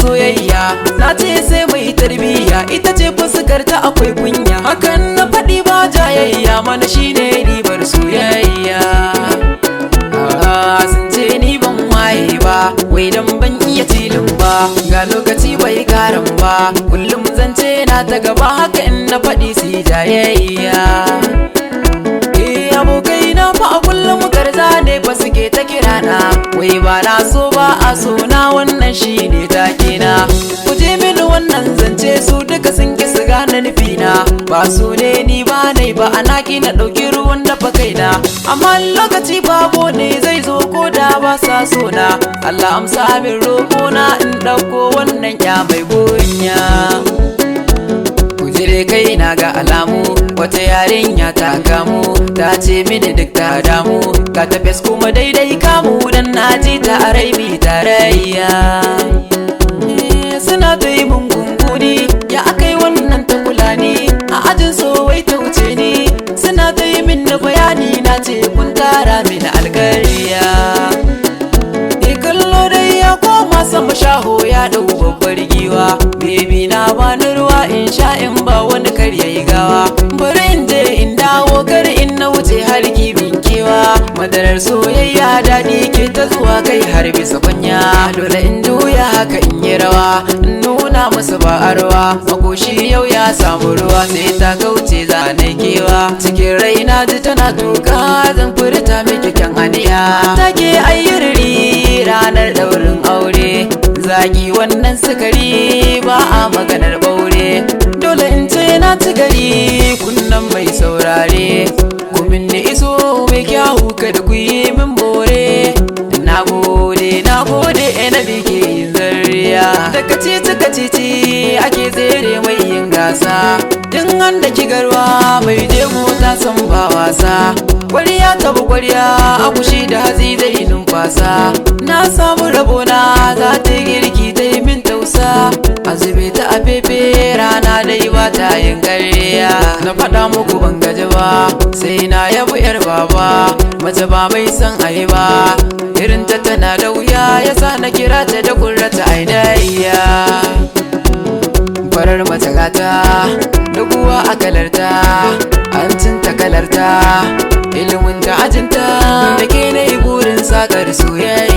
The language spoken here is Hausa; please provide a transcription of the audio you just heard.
soyayya na ce sai mai tarbiyya ita ce fuskar ta akwai kunya hakan na faɗi ba jayayya mana shine ribar soyayya sun ce ni ban waye ba wai dan ban iya tilin ba ga lokaci bai karan ba kullum zance na ta gaba haka in na faɗi su jayayya abokai na fa a kullum garza ne ba suke ta kirana wai ba na so ba a so na wannan shine take na ku je mini wannan zance su duka sun ki su gane nufina ba so ne ni ba nai ba ana ki na ɗauki ruwan dafa kaina amma lokaci babo ne zai zo ko da ba sa so na Allah amsa min roƙo na in ɗauko wannan ya mai gonya kujire kai na ga alamu wata yarinya ta gamu ta ce mini duk ta damu ka ta fes kuma daidai kamu dan na ji ta a rai mi tarayya suna ta yi mun gunguni ya akai wannan ta kula ni a ajin so wai ta wuce ni suna ta yi min na bayani na ce kun tara mini alkariya kallo dai ya koma sama shaho ya dau babbar giwa baby na bani ruwa in sha in ba wani kar yayi gawa bari in je in dawo kar in na wuce har kibin kewa madarar soyayya daɗi ke ta zuwa kai har bisa kwanya dole in juya haka in yi rawa in nuna musu ba arwa makoshi yau ya samu ruwa sai ta kauce zanai kewa cikin raina ji tana tuka zan furta miki kyan aniya take ayyurri ranar daurin aure zaki wannan sukari ba a maganar baure dole in ce na ci gari kunnan mai saurare kumin ni iso mai kyawu kada ku yi min bore na gode na bike yin zarriya daga kacici ake tsere mai yin gasa din an da kigarwa mai jego ta san ba wasa kwariya tabu kwariya akushi da hazi zai numfasa na samu rabona za ta girki ta yi min tausa azube ta a fefe rana dai ba ta yin karya na faɗa muku ban gaji ba sai na yabu yar baba mace ba mai san ayi ba irin ta tana da wuya yasa na kira ta da kurrata ainiya farar mace gata doguwa a kalarta hancinta kalarta ilimin ta ajinta da ke na yi burin sakar soyayya